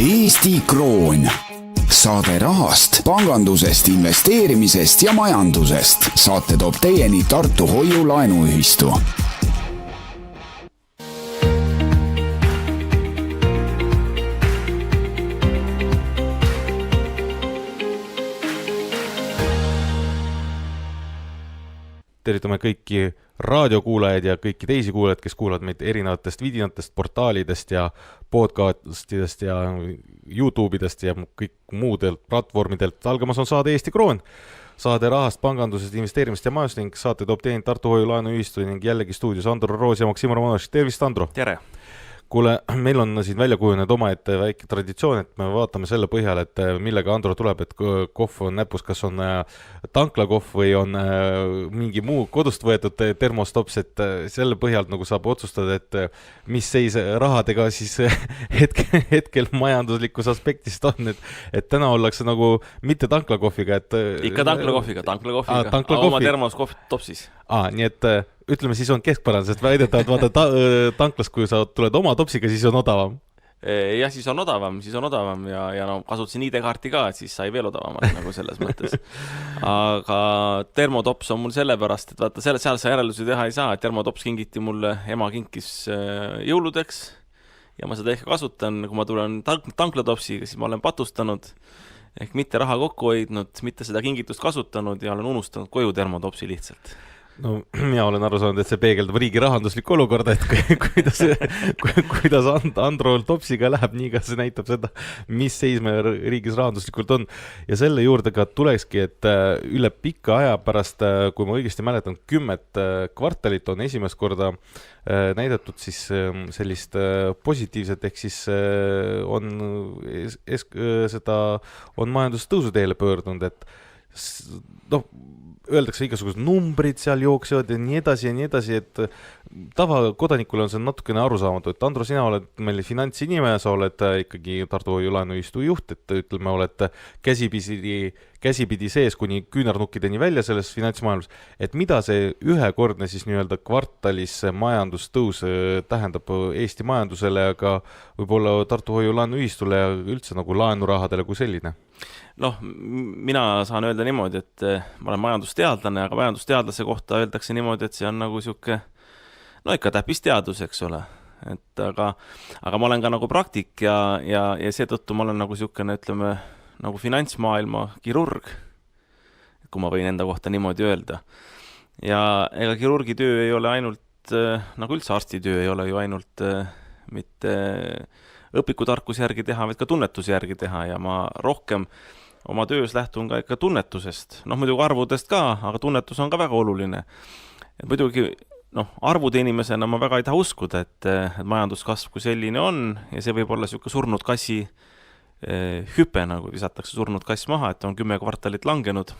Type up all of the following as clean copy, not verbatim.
Eesti Kroon. Saade rahast, pangandusest, investeerimisest ja majandusest. Saate toob teieni Tartu Hoiu-laenuühistu. Tervitame kõiki raadiokuulajaid ja kõiki teisi kuulajaid, kes kuulavad meid erinevatest vidinatest, portaalidest ja podcastidest ja YouTube'idest ja kõik muudelt platvormidelt. Algamas on saade Eesti Kroon. Saade rahast, pangandusest, investeerimist ja majandusest ning saate toob teieni Tartu Hoiu-laenuühistu ning jällegi stuudios Andro Roos ja Maksim Romanovitš. Tervist, Andro! Tere! Kuule, meil on siin välja kujunenud omaette väike traditsioon, et me vaatame selle põhjal, et millega Andro tuleb, et kohv on näpus, kas on tanklakohv või on mingi muu kodust võetud termostops, et selle põhjalt nagu saab otsustada, et mis seis rahadega siis hetkel majanduslikus aspektist on, et täna ollakse nagu mitte tanklakohviga, et ikka tanklakohviga. Oma termostopsis. Nii et ütleme, siis on keskpärane, sest väidetavad vaata tanklas, kui sa tuled oma topsiga, siis on odavam. Jah, siis on odavam ja no, kasutasin ID-kaarti ka, et siis sai veel odavamalt nagu selles mõttes. Aga termotops on mul sellepärast, et vaata, seal sa järeldusi teha ei saa, et termotops kingiti mulle, ema kinkis jõuludeks ja ma seda ehk kasutan, kui ma tulen tanklatopsiga, siis ma olen patustanud ehk mitte raha kokku hoidnud, mitte seda kingitust kasutanud ja olen unustanud koju termotopsi lihtsalt. No, mina olen aru saanud, et see peegeldab riigi rahanduslikku olukorda, et kuidas Androl topsiga läheb, nii ka see näitab seda, mis seis meil riigis rahanduslikult on. Ja selle juurde ka tulekski, et üle pika aja pärast, kui ma õigesti mäletan, 10 kvartalit on esimest korda näidatud siis sellist positiivset, ehk siis on majandustõusu teele pöördunud, et öeldakse igasugused numbrid seal jooksevad ja nii edasi, et tavakodanikule on see natukene arusaamatu, et Andro, sina oled meil finantsinimene, sa oled ikkagi Tartu Hoiu-laenuühistu juht, et ütleme, oled käsipidi sees kuni küünarnukkideni välja selles finantsmaailmas, et mida see ühekordne siis nii-öelda kvartalis majandustõus tähendab Eesti majandusele, aga võib-olla Tartu Hoiu-laenuühistule ja üldse nagu laenurahadele kui selline? Noh, mina saan öelda niimoodi, et ma olen majandusteadlane, aga majandusteadlase kohta öeldakse niimoodi, et see on nagu siuke, no ikka täppisteadus, eks ole. Aga ma olen ka nagu praktik ja seetõttu ma olen nagu siukene, ütleme, nagu finantsmaailma kirurg, kui ma võin enda kohta niimoodi öelda. Ja ega kirurgi töö ei ole ainult, nagu üldse arstitöö ei ole ju ainult mitte õpikutarkus järgi teha, vaid ka tunnetuse järgi teha ja ma rohkem oma töös lähtun ka ikka tunnetusest. Noh, muidugi arvudest ka, aga tunnetus on ka väga oluline. Et muidugi, arvude inimesena ma väga ei taha uskuda, et majanduskasv kui selline on ja see võib olla siuke surnud kassi hüpe, nagu visatakse surnud kass maha, et on 10 kvartalit langenud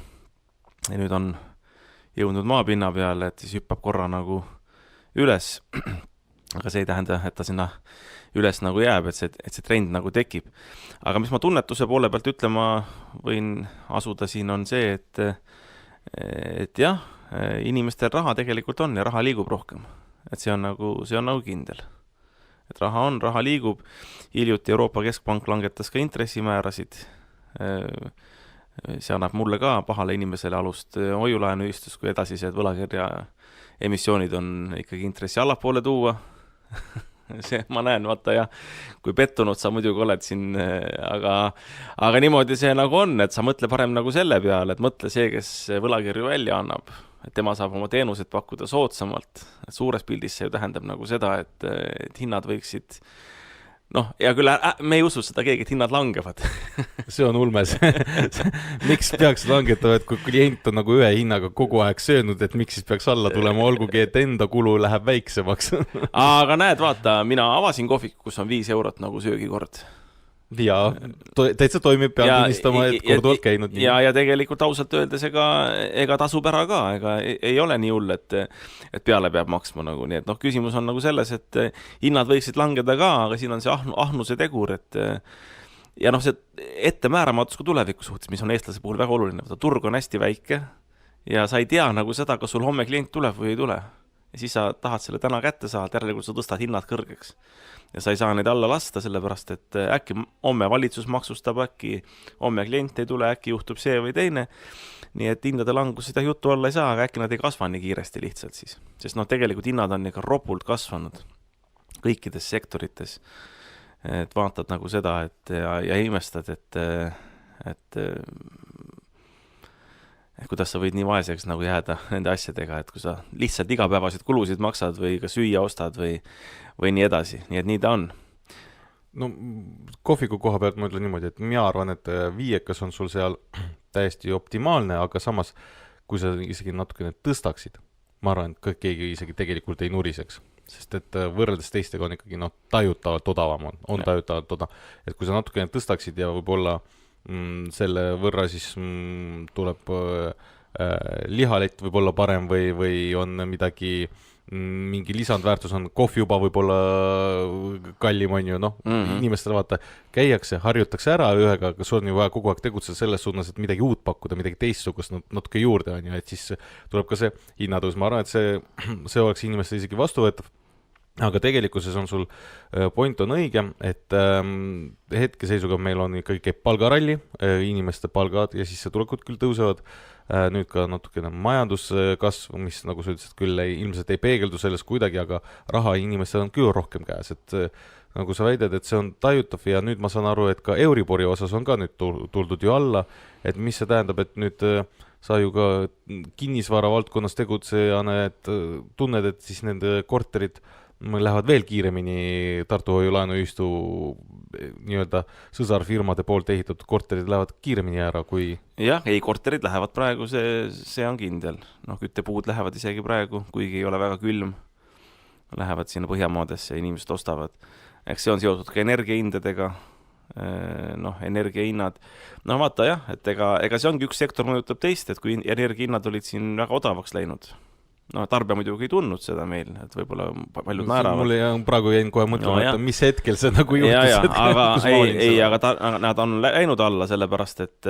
ja nüüd on jõudnud maapinna peale, et siis hüppab korra nagu üles. Aga see ei tähenda, et ta sinna üles nagu jääb, et see trend nagu tekib. Aga mis ma tunnetuse poole pealt ütlema võin asuda siin on see, et jah, inimestel raha tegelikult on ja raha liigub rohkem. Et see on nagu kindel. Et raha on, raha liigub. Hiljuti Euroopa Keskpank langetas ka intressimäärasid. See annab mulle ka pahale inimesele alust hoiulaenuühistus, kui edasised võlakirja emissioonid on ikkagi intressi allapoole tuua. See ma näen, vaata ja kui pettunud sa muidugi oled siin, aga niimoodi see nagu on, et sa mõtle parem nagu selle peale, et mõtle see, kes võlakirju välja annab, et tema saab oma teenused pakkuda soodsamalt. Et suures pildis see ju tähendab nagu seda, et hinnad võiksid, ja küll me ei usu seda keegi, et hinnad langevad. See on ulmes. Miks peaks langetama, et kui klient on nagu ühe hinnaga kogu aeg söönud, et miks siis peaks alla tulema, olgugi, et enda kulu läheb väiksemaks? Aga näed, vaata, mina avasin kohviku, kus on 5 eurot nagu söögikord. Jaa, täitsa toimib, pean tunnistama, et korduvalt käinud. Ja tegelikult ausalt öeldes ega tasub ära ka, ega ei ole nii hull, et peale peab maksma nagu. Nii et küsimus on nagu selles, et hinnad võiksid langeda ka, aga siin on see ahnuse tegur, et ja see ettemääramatus ka tuleviku suhtes, mis on eestlase puhul väga oluline. Turg on hästi väike ja sa ei tea nagu seda, kas sul homme klient tuleb või ei tule. ja siis sa tahad selle täna kätte saada, järelikult sa tõstad hinnad kõrgeks. Ja sa ei saa neid alla lasta, sellepärast et äkki homme valitsus maksustab, äkki homme klient ei tule, äkki juhtub see või teine. Nii et hindade langus seda juttu olla ei saa, aga äkki nad ei kasva nii kiiresti lihtsalt siis. Sest tegelikult hinnad on ikka ropult kasvanud kõikides sektorites. Et vaatad nagu seda ja imestad, et kuidas sa võid nii vaeseks nagu jääda nende asjadega, et kui sa lihtsalt igapäevasid kulusid maksad või ka süüa ostad või nii edasi, nii et nii ta on. No kohviku koha pealt ma ütlen niimoodi, et mina arvan, et 5 on sul seal täiesti optimaalne, aga samas, kui sa isegi natukene tõstaksid, ma arvan, et keegi isegi tegelikult ei nuriseks, sest et võrreldes teistega on ikkagi tajutavalt odavam on tajutavalt odav, et kui sa natukene tõstaksid ja võib-olla selle võrra siis tuleb lihalett võib-olla parem või on midagi, mingi lisandväärtus on, kohvi juba võib-olla kallim on ju, inimestele vaata, käiakse, harjutakse ära ühega, aga sul on ju vaja kogu aeg tegutseda selles suunas, et midagi uut pakkuda, midagi teistsugust natuke juurde on ju, et siis tuleb ka see hinnatõus, ma arvan, et see oleks inimestele isegi vastuvõetav. Aga tegelikkuses on sul point on õige, et hetkeseisuga meil on ikkagi palgaralli, inimeste palgad ja sissetulekud küll tõusevad, nüüd ka natukene majanduskasv, mis nagu sa ütlesid küll ilmselt ei peegeldu selles kuidagi, aga raha inimestel on küll rohkem käes, et nagu sa väidad, et see on tajutav ja nüüd ma saan aru, et ka Euribori osas on ka nüüd tuldud ju alla, et mis see tähendab, et nüüd sa ju ka kinnisvara valdkonnas tegutsejana, et tunned, et siis nende korterid lähevad veel kiiremini Tartu Hoiu-laenuühistu nii-öelda sõsarfirmade poolt ehitatud korterid lähevad kiiremini ära kui... Jah, ei, korterid lähevad praegu, see on kindel. Küttepuud lähevad isegi praegu, kuigi ei ole väga külm. Lähevad sinna Põhjamaadesse ja inimesed ostavad. Eks see on seotud ka energiahindadega. Energiahinnad. Vaata jah, et ega see ongi üks sektor mõjutab teist, et kui energiahinnad olid siin väga odavaks läinud. Tarbija muidugi ei tundnud seda meil, et võib-olla paljud naeravad. Mulle praegu jäin kohe mõtlema, et mis hetkel see nagu juhtus. Aga nad on läinud alla sellepärast, et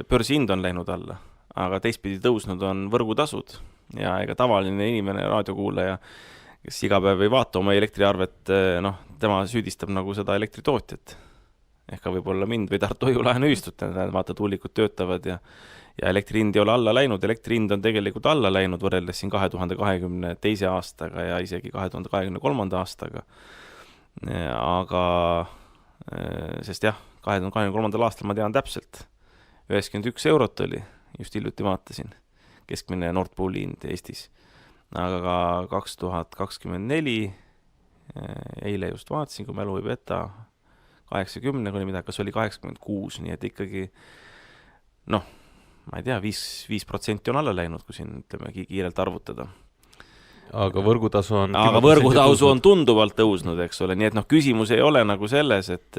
börsihind on läinud alla, aga teistpidi tõusnud on võrgutasud ja ega tavaline inimene, raadiokuulaja, kes iga päev ei vaata oma elektriarvet, tema süüdistab nagu seda elektritootjat. Ehk võib-olla mind või Tartu Hoiu-laenuühistut, vaata, tuulikud töötavad ja elektrihind ei ole alla läinud, elektrihind on tegelikult alla läinud võrreldes siin 2022. aastaga ja isegi 2023. aastaga. Aga, sest jah, 2023. aastal ma tean täpselt, 91 eurot oli, just hiljuti vaatasin, keskmine Nord Pooli hind Eestis. Aga 2024, eile just vaatasin, kui mälu ei peta, 80 oli midagi, kas oli 86, nii et ikkagi, ma ei tea, 5% on alla läinud, kui siin ütleme kiirelt arvutada. Aga võrgutasu on... Aga võrgutasu on tunduvalt tõusnud, eks ole, nii et küsimus ei ole nagu selles, et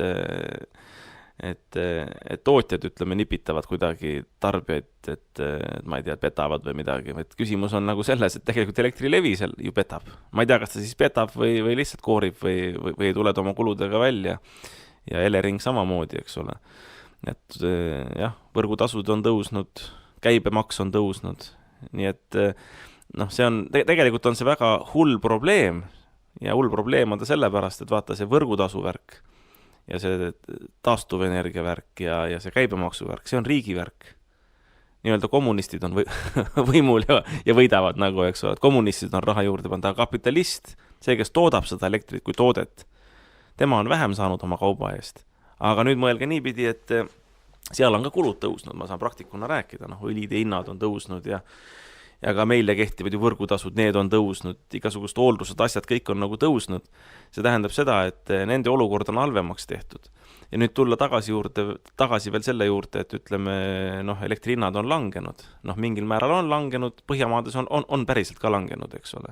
tootjad, ütleme, nipitavad kuidagi tarbijaid, et ma ei tea, petavad või midagi, et küsimus on nagu selles, et tegelikult Elektrilevi seal ju petab. Ma ei tea, kas ta siis petab või lihtsalt koorib või tuled oma kuludega välja ja Elering samamoodi, eks ole. Et jah, võrgutasud on tõusnud, käibemaks on tõusnud, nii et see on, tegelikult on see väga hull probleem ja hull probleem on ta sellepärast, et vaata see võrgutasu värk ja see taastuvenergia värk ja see käibemaksu värk, see on riigi värk. Nii-öelda kommunistid on võimul ja võidavad nagu, eks ole, et kommunistid on raha juurde pannud, aga kapitalist, see, kes toodab seda elektrit kui toodet, tema on vähem saanud oma kauba eest. Aga nüüd mõelge niipidi, et seal on ka kulud tõusnud, ma saan praktikuna rääkida, õlide hinnad on tõusnud ja ka meile kehtivad ju võrgutasud, need on tõusnud, igasugust hooldused, asjad, kõik on nagu tõusnud. See tähendab seda, et nende olukord on halvemaks tehtud. Ja nüüd tulla tagasi veel selle juurde, et ütleme, elektrihinnad on langenud. Mingil määral on langenud, Põhjamaades on päriselt ka langenud, eks ole.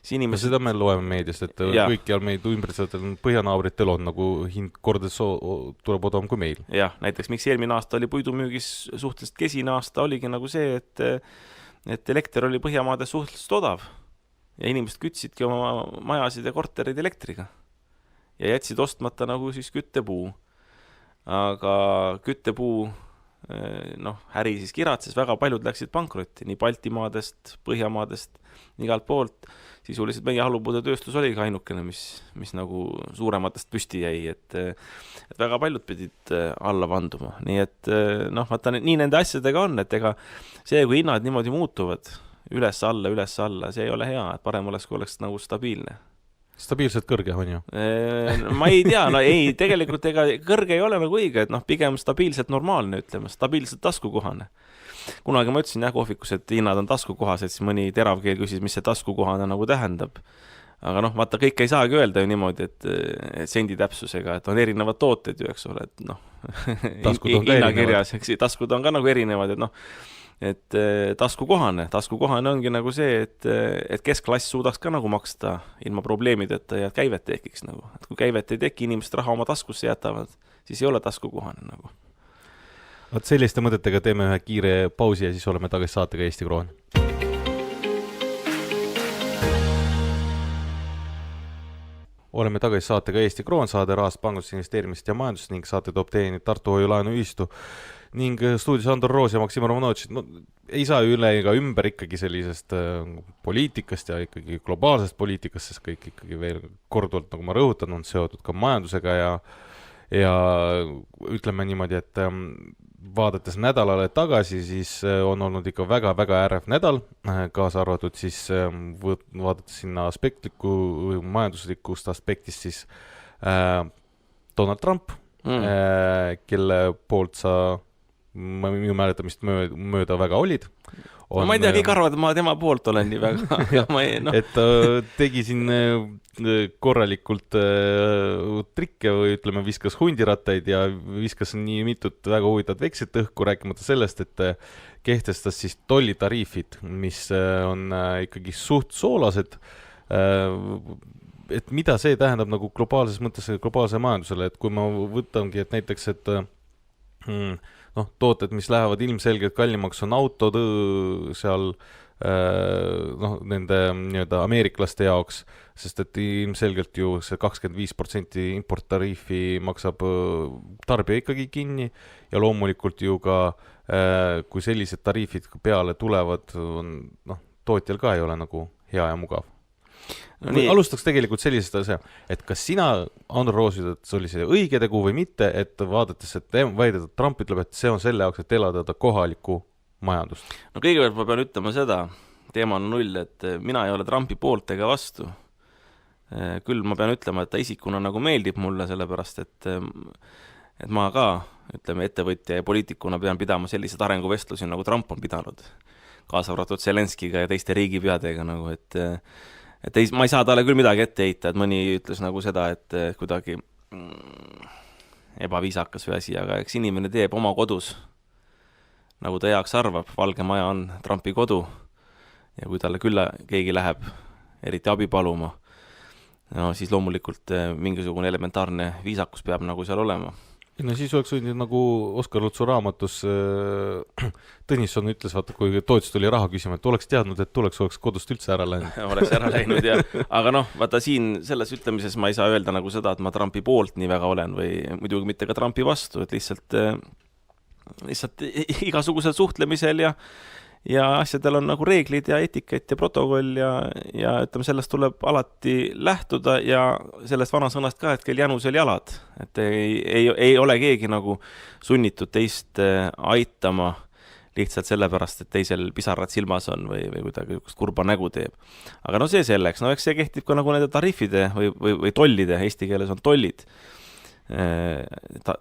Seda me loeme meediast, et kõikjal meid ümbritsevatel põhjanaabritel on nagu hind kordades tuleb odavam kui meil. Jah, näiteks miks eelmine aasta oli puidumüügis suhteliselt kesine aasta, oligi nagu see, et elekter oli Põhjamaades suhteliselt odav ja inimesed kütsidki oma majasid ja korterid elektriga ja jätsid ostmata nagu siis küttepuu. Aga küttepuu noh, äri siis kiratses, väga paljud läksid pankrotti, nii Baltimaadest, Põhjamaadest, igalt poolt. Sisuliselt meie halupuudetööstus oligi ainukene, mis nagu suurematest püsti jäi, et väga paljud pidid alla vanduma. Nii et noh, vaata, nii nende asjadega on, et ega see, kui hinnad niimoodi muutuvad üles-alla, see ei ole hea, et parem oleks, kui oleks nagu stabiilne. Stabiilselt kõrge on ju? Ma ei tea, no ei, tegelikult ega kõrge ei ole nagu õige, et noh, pigem stabiilselt normaalne, ütleme, stabiilselt taskukohane. Kunagi ma ütlesin jah kohvikus, et hinnad on taskukohased, siis mõni teravkeel küsis, mis see taskukohane nagu tähendab. Aga noh, vaata, kõik ei saagi öelda ju niimoodi, et sendi täpsusega, et on erinevad tooted ju, eks ole, et noh, hinnakirjas, eks taskud on ka nagu erinevad, et noh, et taskukohane ongi nagu see, et keskklass suudaks ka nagu maksta ilma probleemideta ja käivet tekiks nagu. Et kui käivet ei teki, inimesed raha oma taskusse jätavad, siis ei ole taskukohane nagu. Vaat selliste mõtetega teeme ühe kiire pausi ja siis oleme tagasi saatega Eesti Kroon. Oleme tagasi saatega Eesti Kroon, saade rahast pangusinvesteerimist ja majandust ning saate toob teieni Tartu Hoiu-laenu ühistu ning stuudios Andor Roos ja Maksim Romanovitš. No, ei saa üle ega ümber ikkagi sellisest poliitikast ja ikkagi globaalsest poliitikast, sest kõik ikkagi veel korduvalt, nagu ma rõhutan, on seotud ka majandusega ja ütleme niimoodi, et vaadates nädalale tagasi, siis on olnud ikka väga-väga ärev nädal, kaasa arvatud siis vaadates sinna majanduslikust aspektist siis Donald Trump, kelle poolt sa minu mäletamist mööda väga olid. Ma ei tea, kõik arvad, et ma tema poolt olen nii väga. Et tegi siin korralikult trikke või ütleme, viskas hundirattaid ja viskas nii mitut väga huvitavat vekslit õhku, rääkimata sellest, et kehtestas siis tollitariifid, mis on ikkagi suht soolased. Et mida see tähendab nagu globaalses mõttes globaalse majandusele, et kui ma võtangi, et näiteks, et noh, tooted, mis lähevad ilmselgelt kallimaks, on autod seal noh, nende nii-öelda ameeriklaste jaoks, sest et ilmselgelt ju see 25% importtariifi maksab tarbija ikkagi kinni ja loomulikult ju ka kui sellised tariifid peale tulevad, noh, tootjal ka ei ole nagu hea ja mugav. No, alustaks tegelikult sellisest asja, et kas sina, Andor Roos, et see oli see õige tegu või mitte, et vaadates, et väidetud Trump ütleb, et see on selle jaoks, et elavdada kohalikku majandust? No kõigepealt ma pean ütlema seda, teema on null, et mina ei ole Trumpi poolt ega vastu. Küll ma pean ütlema, et ta isikuna nagu meeldib mulle, sellepärast, et ma ka, ütleme, ettevõtja ja poliitikuna pean pidama sellised arenguvestlusi, nagu Trump on pidanud, kaasa arvatud Zelenskiga ja teiste riigipeadega, nagu, et ma ei saa talle küll midagi ette heita, et mõni ütles nagu seda, et kuidagi ebaviisakas või asi, aga eks inimene teeb oma kodus, nagu ta heaks arvab. Valge Maja on Trumpi kodu ja kui talle külla keegi läheb, eriti abi paluma, no siis loomulikult mingisugune elementaarne viisakus peab nagu seal olema. No siis oleks võinud nagu Oskar Lutsu raamatus Tõnisson ütles, vaata, kui tootjast tuli raha küsima, et oleks teadnud, et oleks kodust üldse ära läinud. Oleks ära läinud, ja. Aga noh, vaata siin selles ütlemises ma ei saa öelda nagu seda, et ma Trumpi poolt nii väga olen või muidugi mitte ka Trumpi vastu, et lihtsalt igasugusel suhtlemisel ja asjadel on nagu reeglid ja etikett ja protokoll ja ütleme, sellest tuleb alati lähtuda ja sellest vanasõnast ka, et kel jänusel jalad, et ei ole keegi nagu sunnitud teist aitama lihtsalt sellepärast, et teisel pisarad silmas on või kuidagi kurba nägu teeb. Aga no see selleks, no eks see kehtib ka nagu nende tariifide või tollide, eesti keeles on tollid.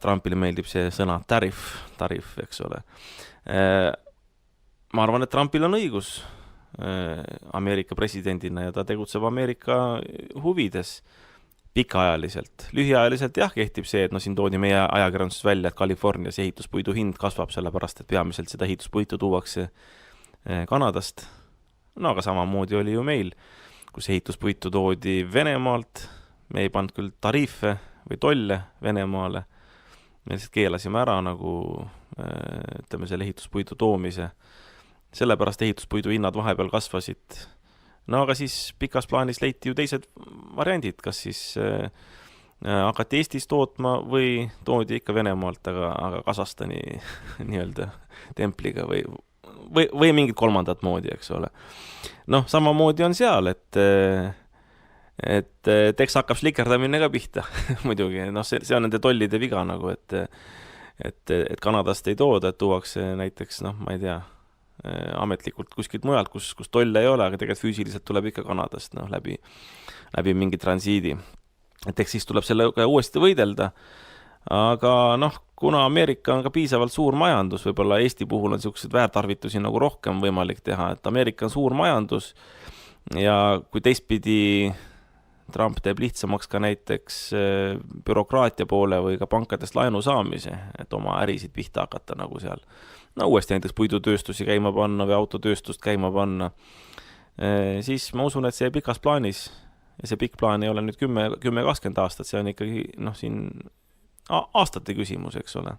Trumpile meeldib see sõna tariif, eks ole. Ma arvan, et Trumpil on õigus Ameerika presidendina ja ta tegutseb Ameerika huvides pikaajaliselt. Lühiajaliselt jah, kehtib see, et no siin toodi meie ajakirjanduses välja, et Californias ehituspuidu hind kasvab sellepärast, et peamiselt seda ehituspuitu tuuakse Kanadast. No aga samamoodi oli ju meil, kus ehituspuitu toodi Venemaalt, me ei pannud küll tariife või tolle Venemaale, me lihtsalt keelasime ära nagu ütleme selle ehituspuidu toomise. Sellepärast ehituspuidu hinnad vahepeal kasvasid. No aga siis pikas plaanis leiti ju teised variandid, kas siis hakati Eestis tootma või toodi ikka Venemaalt, aga Kasahstani nii-öelda templiga või mingit kolmandat moodi, eks ole. Noh, samamoodi on seal, et eks hakkab slikerdamine ka pihta muidugi, noh see on nende tollide viga nagu, et Kanadast ei tooda, et tuuakse näiteks, noh, ma ei tea, ametlikult kuskilt mujalt, kus tolle ei ole, aga tegelikult füüsiliselt tuleb ikka Kanadast, noh, läbi mingi transiidi. Et eks siis tuleb sellega uuesti võidelda, aga noh, kuna Ameerika on ka piisavalt suur majandus, võib-olla Eesti puhul on sellised väärtarvitusi nagu rohkem võimalik teha, et Ameerika on suur majandus ja kui teistpidi Trump teeb lihtsamaks ka näiteks bürokraatia poole või ka pankadest laenu saamise, et oma ärisid pihta hakata nagu seal. No uuesti näiteks puidutööstusi käima panna või autotööstust käima panna, siis ma usun, et see pikas plaanis, ja see pikk plaan ei ole nüüd 10-20 aastat, see on ikkagi noh, siin aastate küsimus, eks ole.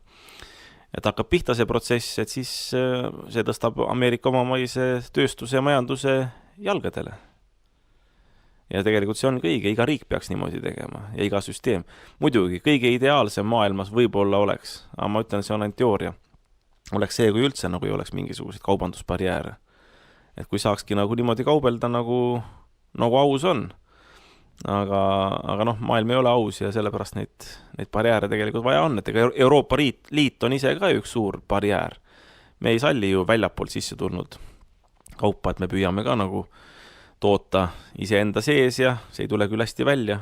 Et hakkab pihta see protsess, et siis see tõstab Ameerika omamaise tööstuse ja majanduse jalgadele. Ja tegelikult see on kõige, iga riik peaks niimoodi tegema ja iga süsteem. Muidugi, kõige ideaalsem maailmas võib-olla oleks, aga ma ütlen, see on ainult teooria. Oleks see, kui üldse nagu ei oleks mingisuguseid kaubandusbarjääre. Et kui saakski nagu niimoodi kaubelda nagu aus on, aga noh, maailm ei ole aus ja sellepärast neid barjääre tegelikult vaja on, et ega Euroopa Liit on ise ka üks suur barjäär. Me ei salli ju väljapoolt sisse tulnud kaupa, et me püüame ka nagu toota ise enda sees ja see ei tule küll hästi välja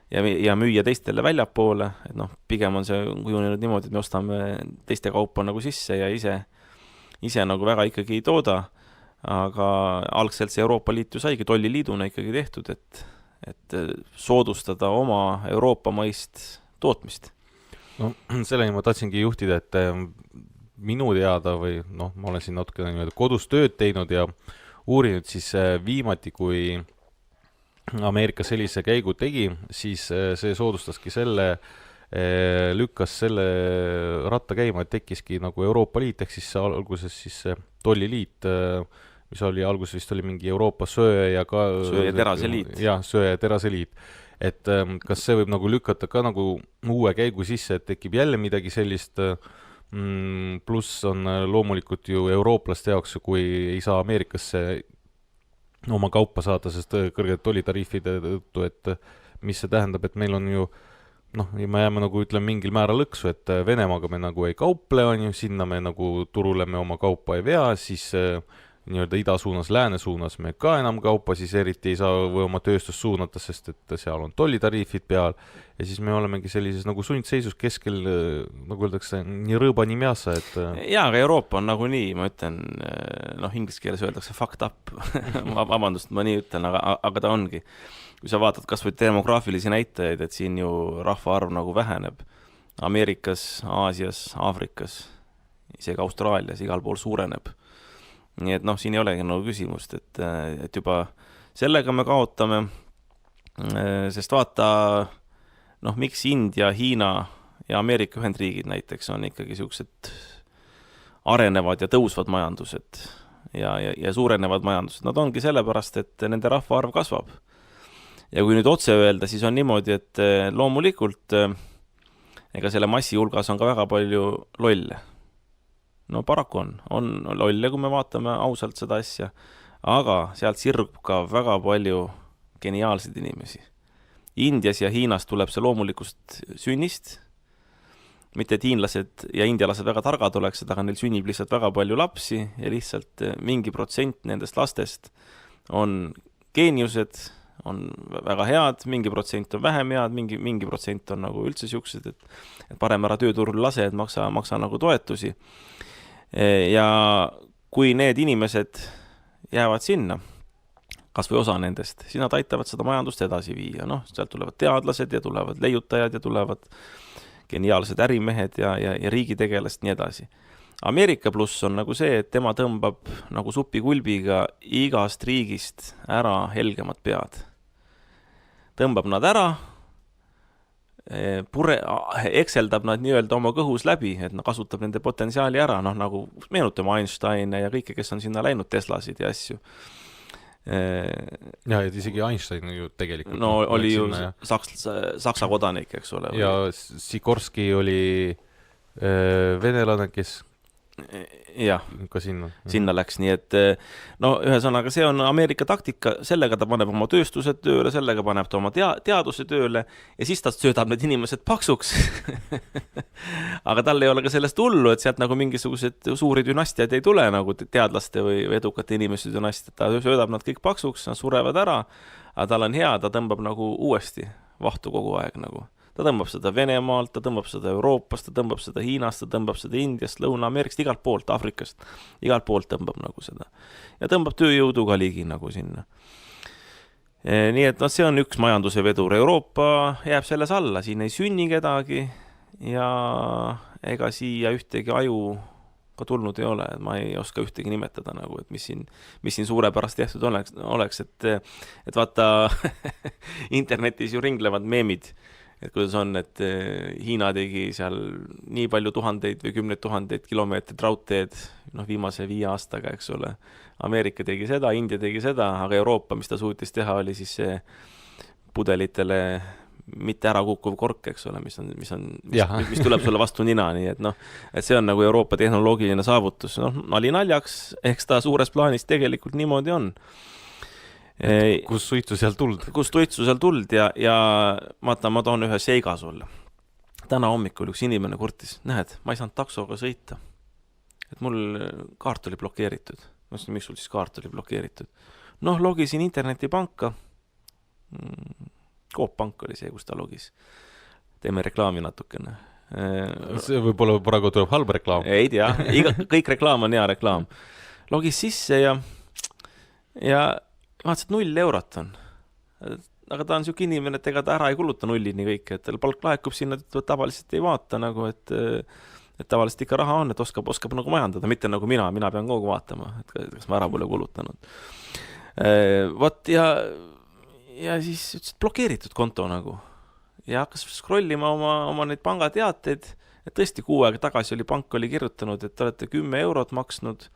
ja müüa teistele väljapoole, et noh, pigem on see kujunenud niimoodi, et me ostame teiste kaupa nagu sisse ja ise nagu väga ikkagi ei tooda, aga algselt see Euroopa Liit ju saigi tolliliiduna ikkagi tehtud, et soodustada oma Euroopa maist tootmist. No selleni ma tahtsingi juhtida, et minu teada või noh, ma olen siin natukene kodus tööd teinud ja uurinud siis viimati, kui Ameerika sellise käigu tegi, siis see soodustaski lükkas selle ratta käima, et tekkiski nagu Euroopa Liit, ehk siis alguses siis tolliliit, mis oli alguses vist oli mingi Euroopa söe ja terase liit. Jah, söe ja terase liit. Et kas see võib nagu lükata ka nagu uue käigu sisse, et tekib jälle midagi sellist, pluss on loomulikult ju eurooplaste jaoks, kui ei saa Ameerikasse oma kaupa saada, sest kõrged tollitariifide tõttu, et mis see tähendab, et meil on ju noh, me jääme nagu ütleme mingil määral lõksu, et Venemaaga me nagu ei kauple, on ju, sinna me nagu turule me oma kaupa ei vea, siis nii-öelda ida suunas, lääne suunas me ka enam kaupa siis eriti ei saa või oma tööstust suunata, sest et seal on tollitariifid peal ja siis me olemegi sellises nagu sundseisus keskel, nagu öeldakse, nii rõõba, nii mjassa, et jaa, aga Euroopa on nagu nii, ma ütlen, noh, inglise keeles öeldakse fucked up vabandust, ma nii ütlen, aga ta ongi. Kui sa vaatad kas või demograafilisi näitajaid, et siin ju rahvaarv nagu väheneb Ameerikas, Aasias, Aafrikas, isegi Austraalias, igal pool suureneb. Nii et noh, siin ei olegi nagu küsimust, et juba sellega me kaotame, sest vaata, noh, miks India, Hiina ja Ameerika Ühendriigid näiteks on ikkagi sellised arenevad ja tõusvad majandused ja suurenevad majandused. Nad ongi sellepärast, et nende rahvaarv kasvab. Ja kui nüüd otse öelda, siis on niimoodi, et loomulikult ega selle massi hulgas on ka väga palju lolle. No paraku on lolle, kui me vaatame ausalt seda asja, aga sealt sirgub ka väga palju geniaalseid inimesi. Indias ja Hiinas tuleb see loomulikust sünnist, mitte et hiinlased ja indialased väga targad oleks, aga neil sünnib lihtsalt väga palju lapsi ja lihtsalt mingi protsent nendest lastest on geeniused, on väga head, mingi protsent on vähem head, mingi protsent on nagu üldse siuksed, et parem ära tööturul lase, et maksa nagu toetusi. Ja kui need inimesed jäävad sinna, kas või osa nendest, siis nad aitavad seda majandust edasi viia. Noh, sealt tulevad teadlased ja tulevad leiutajad ja tulevad geniaalsed ärimehed ja riigitegelast nii edasi. Ameerika pluss on nagu see, et tema tõmbab nagu supikulbiga igast riigist ära helgemad pead. Tõmbab nad ära, ekseldab nad nii-öelda oma kõhus läbi, et kasutab nende potentsiaali ära, noh nagu meenutame Einstein ja kõike, kes on sinna läinud, Teslasid ja asju. ja, et isegi Einstein ju tegelikult no oli ju Saksa kodanik, eks ole. Ja Sikorski oli venelane, kes jah, ka sinna läks, nii et no ühesõnaga see on Ameerika taktika, sellega ta paneb oma tööstused tööle, sellega paneb ta oma teaduse tööle ja siis ta söödab need inimesed paksuks aga tal ei ole ka sellest hullu, et sealt nagu mingisugused suuri dünastiaid ei tule nagu teadlaste või edukate inimeste dünastiad, ta söödab nad kõik paksuks, nad surevad ära, aga tal on hea, ta tõmbab nagu uuesti vahtu kogu aeg nagu. Ta tõmbab seda Venemaalt, ta tõmbab seda Euroopast, ta tõmbab seda Hiinast, ta tõmbab seda Indiast, Lõuna-Ameerikast, igalt poolt, Afrikast, igalt poolt tõmbab nagu seda. Ja tõmbab tööjõudu ka ligi nagu sinna. Nii et no, see on üks majanduse vedur. Euroopa jääb selles alla, siin ei sünni kedagi ja ega siia ühtegi aju ka tulnud ei ole. Ma ei oska ühtegi nimetada, nagu, et mis siin suurepärast tehtud oleks et vaata internetis ju ringlevad meemid, et kuidas on, et Hiina tegi seal nii palju tuhandeid või 10 000 kilomeetrit raudteed viimase 5 aastaga, eks ole. Ameerika tegi seda, India tegi seda, aga Euroopa, mis ta suutis teha, oli siis see pudelitele mitte ära kukkuv kork, eks ole, mis tuleb sulle vastu nina, nii et et see on nagu Euroopa tehnoloogiline saavutus. Nali naljaks, ehk ta suures plaanis tegelikult niimoodi on. Kus suitsu seal tuld ja vaata, ma toon ühe seiga sulle. Täna hommikul üks inimene kurtis, näed, ma ei saanud taksoga sõita, et mul kaart oli blokeeritud. Ma ütlesin, miks sul siis kaart oli blokeeritud? Logisin internetipanka, Coop Pank oli see, kus ta logis. Teeme reklaami natukene. See võib-olla praegu tuleb halb reklaam. Ei tea, kõik reklaam on hea reklaam. Logis sisse ja vaatasin, et 0 eurot on. Aga ta on siuke inimene, et ega ta ära ei kuluta nullini kõik, et tal palk laekub sinna, et tavaliselt ei vaata nagu, et tavaliselt ikka raha on, et oskab nagu majandada, mitte nagu mina pean kogu vaatama, et kas ma ära pole kulutanud. Ja siis ütles, et blokeeritud konto nagu. Ja hakkas scrollima oma neid pangateateid, et tõesti 6 aega tagasi pank oli kirjutanud, et te olete 10 eurot maksnud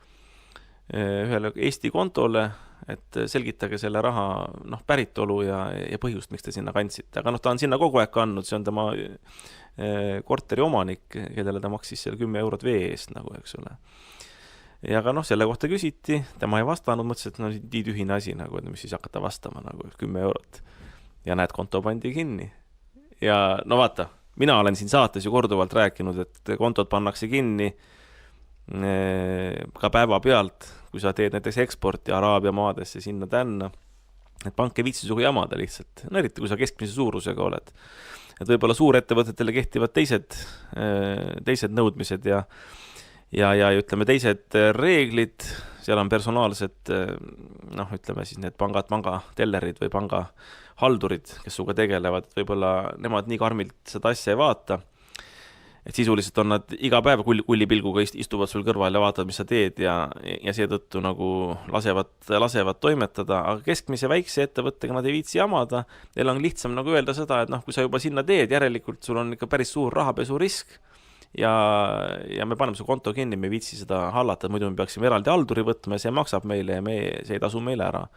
ühele Eesti kontole, et selgitage selle raha päritolu ja põhjust, miks te sinna kandsite. Aga ta on sinna kogu aeg andnud, see on tema korteri omanik, kellele ta maksis selle 10 eurot vee eest, nagu, eks ole. Ja aga selle kohta küsiti, tema ei vastanud, mõtles, et nii tühine asi, nagu, et mis siis hakata vastama, nagu 10 eurot. Ja näed, konto pandi kinni. Ja vaata, mina olen siin saates ju korduvalt rääkinud, et kontod pannakse kinni ka päeva pealt, kui sa teed näiteks eksporti Araabia maadesse sinna tänna, et pank ei viitsi sugu jamada lihtsalt, eriti kui sa keskmise suurusega oled. Et võib-olla suurettevõtetele kehtivad teised nõudmised ja ütleme teised reeglid, seal on personaalsed, ütleme siis need pangatellerid või pangahaldurid, kes suga tegelevad, et võib-olla nemad nii karmilt seda asja ei vaata. Et sisuliselt on nad iga päev kullipilguga istuvad sul kõrval ja vaatavad, mis sa teed ja seetõttu nagu lasevad toimetada, aga keskmise väikse ettevõttega nad ei viitsi jamada. Neil on lihtsam nagu öelda seda, et kui sa juba sinna teed, järelikult sul on ikka päris suur rahapesu risk ja me paneme su konto kinni, me ei viitsi seda hallata, muidu me peaksime eraldi halduri võtma ja see maksab meile ja see ei tasu meile ära.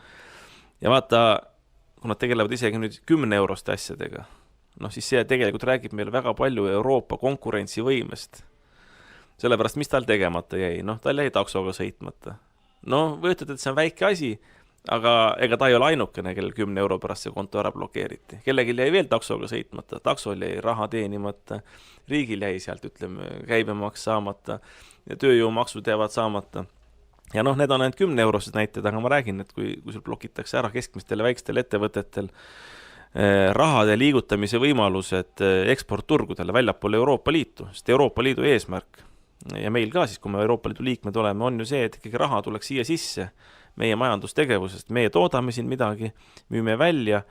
Ja vaata, kui nad tegelevad isegi nüüd 10 euroste asjadega, siis see tegelikult räägib meile väga palju Euroopa konkurentsivõimest. Sellepärast, mis tal tegemata jäi? Tal jäi taksoga sõitmata. Või ütled, et see on väike asi, aga ega ta ei ole ainukene, kellel 10 euro pärast see konto ära blokeeriti. Kellegil jäi veel taksoga sõitmata, taksol jäi raha teenimata, riigil jäi sealt, käibemaks saamata ja tööjõumaksud jäävad saamata. Ja need on ainult 10 eurosed näited, aga ma räägin, et kui sul blokitakse ära keskmistele väikstel ettevõtetel rahade liigutamise võimalused eksportturgudele väljapoole Euroopa Liitu, sest Euroopa Liidu eesmärk ja meil ka siis, kui me Euroopa Liidu liikmed oleme, on ju see, et ikkagi raha tuleks siia sisse meie majandustegevusest, meie toodame siin midagi, müüme välja,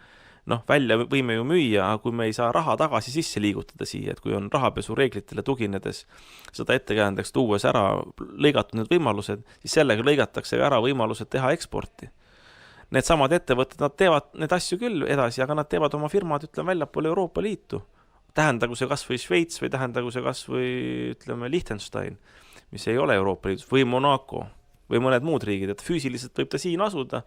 välja võime ju müüa, aga kui me ei saa raha tagasi sisse liigutada siia, et kui on rahapesu reeglitele tuginedes seda ettekäändeks tuues ära lõigatud need võimalused, siis sellega lõigatakse ära võimalused teha eksporti. Need samad ettevõtted, nad teevad need asju küll edasi, aga nad teevad oma firmad, väljapoole Euroopa Liitu. Tähendagu see kas või Šveits või tähendagu see kas või, Liechtenstein, mis ei ole Euroopa Liidus, või Monaco või mõned muud riigid, et füüsiliselt võib ta siin asuda,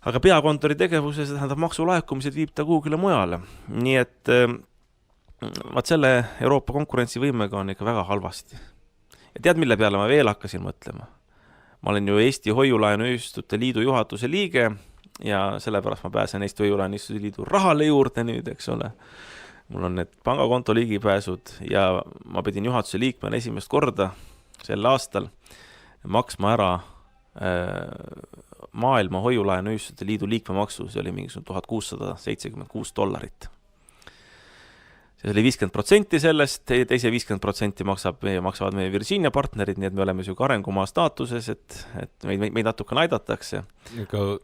aga peakontori tegevuse, see tähendab maksulaekumised viib ta kuhugile mujale. Nii et vaat selle Euroopa konkurentsivõimega on ikka väga halvasti. Ja tead, mille peale ma veel hakkasin mõtlema? Ma olen ju Eesti Hoiulaenuühistute Liidu juhatuse liige ja sellepärast ma pääsen Eesti Hoiulaenuühistute Liidu rahale juurde nüüd, eks ole. Mul on need pangakonto ligipääsud ja ma pidin juhatuse liikmena esimest korda sel aastal maksma ära maailma Hoiulaenuühistute Liidu liikmemaksu, see oli mingisugune $1676. See oli 50% sellest, teise 50% maksavad meie Virginia partnerid, nii et me oleme siuke arengumaa staatuses, et meid natukene aidatakse.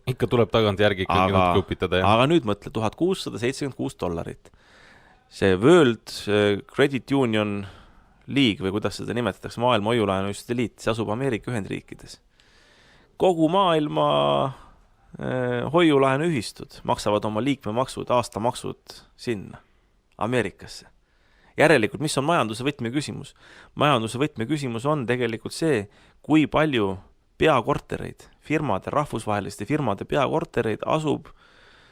Ikka tuleb tagant järgi ikkagi natuke õpitada. Aga nüüd mõtle, $1676. See World Credit Union League või kuidas seda nimetatakse, maailma Hoiulaenuühistute Liit, see asub Ameerika Ühendriikides. Kogu maailma hoiulaenuühistud maksavad oma liikmemaksud, aastamaksud sinna, Ameerikasse. Järelikult, mis on majanduse võtmeküsimus? Majanduse võtmeküsimus on tegelikult see, kui palju peakortereid, rahvusvaheliste firmade peakortereid asub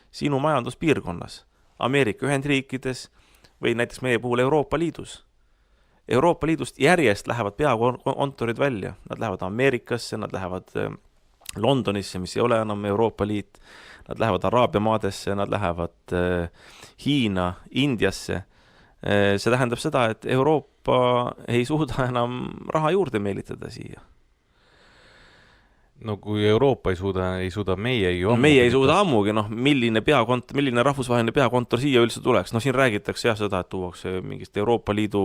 sinu majanduspiirkonnas, Ameerika Ühendriikides või näiteks meie puhul Euroopa Liidus. Euroopa Liidust järjest lähevad peakontorid välja. Nad lähevad Ameerikasse, nad lähevad Londonisse, mis ei ole enam Euroopa Liit. Nad lähevad Araabia maadesse, nad lähevad Hiina, Indiasse. See tähendab seda, et Euroopa ei suuda enam raha juurde meelitada siia. No kui Euroopa ei suuda meie ju ammugi. Meie ei suuda ammugi, milline rahvusvaheline peakontor siia üldse tuleks. Siin räägitakse jah seda, et tuuakse mingist Euroopa Liidu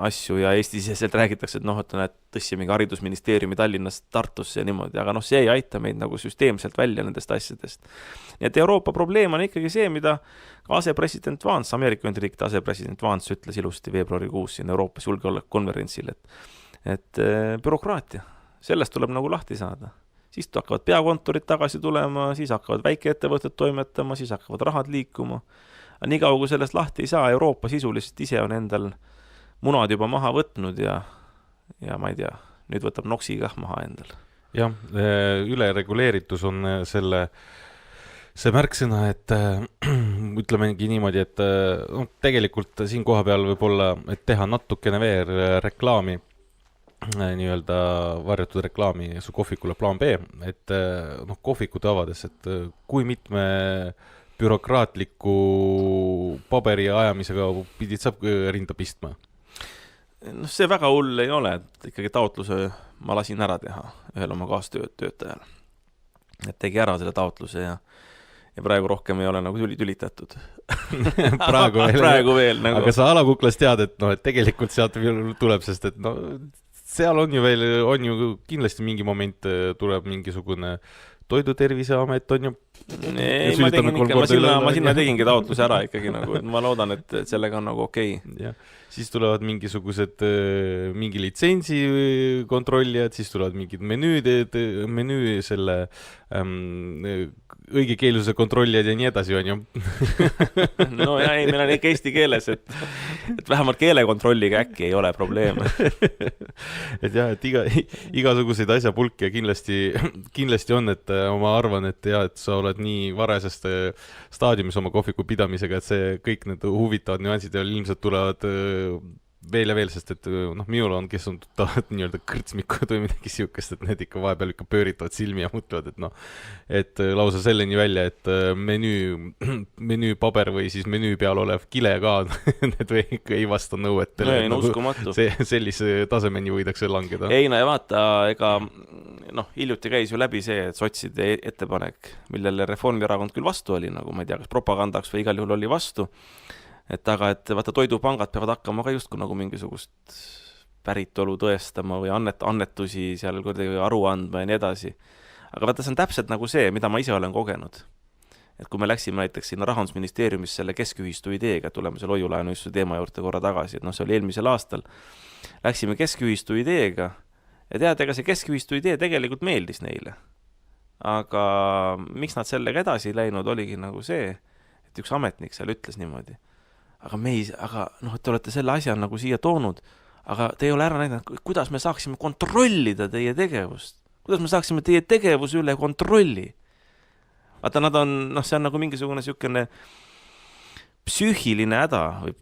asju ja Eesti-siseselt räägitakse, et tõstsime haridusministeeriumi Tallinnast Tartusse ja niimoodi, aga see ei aita meid nagu süsteemselt välja nendest asjadest. Nii et Euroopa probleem on ikkagi see, mida asepresident Vance, Ameerika Ühendriikide asepresident Vance ütles ilusti veebruarikuus siin Euroopas julgeolekukonverentsil, et bürokraatia, sellest tuleb nagu lahti saada. Siis hakkavad peakontorid tagasi tulema, siis hakkavad väikeettevõtted toimetama, siis hakkavad rahad liikuma. Nii kaua, kui sellest lahti ei saa, Euroopa sisuliselt ise on endal munad juba maha võtnud ja ma ei tea, nüüd võtab noksi kah maha endal. Jah, ülereguleeritus on see märksõna, et ütlemegi niimoodi, et tegelikult siin koha peal võib olla, et teha natukene veel reklaami, nii-öelda varjatud reklaami su kohvikule plaan B, et kohvikute avades, et kui mitme bürokraatliku paberi ajamisega pidid saab rinda pistma? See väga hull ei ole, et ikkagi taotluse ma lasin ära teha ühel oma kaastöötajal. Et tegi ära selle taotluse ja praegu rohkem ei ole nagu tülitatud. praegu veel. Nagu. Aga sa alakuklas tead, et tegelikult sealt tuleb, sest et seal on ju kindlasti mingi moment tuleb mingisugune Toiduterviseamet on ju. Ei, ma sinna tegingi taotluse ära ikkagi nagu, et ma loodan, et sellega on nagu okei. Ja. Siis tulevad mingi litsentsi kontrollijad, siis tulevad mingid menüü selle õigekeelsuse kontrollijad ja nii edasi on ju. No ja ei, meil on ikka eesti keeles, et vähemalt keelekontrolliga äkki ei ole probleeme. Et jah, et igasuguseid asjapulke kindlasti on, et ma arvan, et sa oled nii varasest staadiumis oma kohviku pidamisega, et see kõik need huvitavad nüansid ja ilmselt tulevad veel ja veel, sest et minul on, kes on nii-öelda kõrtsmikud või midagi siukest, et need ikka vahepeal pööritavad silmi ja mõtlevad, et lausa selleni välja, et menüüpaber või siis menüü peal olev kile ka, need ikka ei vasta nõuetele. Ei, uskumatu. Sellise tasemeni võidakse langeda. Ei, ja vaata, ega hiljuti käis ju läbi see, et sotside ettepanek, millele Reformierakond küll vastu oli, nagu ma ei tea, kas propagandaks või igal juhul oli vastu. Aga vaata, toidupangad peavad hakkama ka justkui nagu mingisugust päritolu tõestama või annetusi seal kuidagi aru andma ja nii edasi. Aga vaata, see on täpselt nagu see, mida ma ise olen kogenud. Et kui me läksime näiteks sinna Rahandusministeeriumis selle keskühistu ideega, tuleme selle hoiulaenuühistuse teema juurde korra tagasi, et see oli eelmisel aastal, läksime keskühistu ideega ja tead, ega see keskühistu idee tegelikult meeldis neile. Aga miks nad sellega edasi läinud, oligi nagu see, et üks ametnik seal ütles niimoodi. Aga te olete selle asja nagu siia toonud, aga te ei ole ära näidanud, kuidas me saaksime kontrollida teie tegevust. Kuidas me saaksime teie tegevuse üle kontrolli. vaata, nad on, see on nagu mingisugune niisugune psüühiline häda või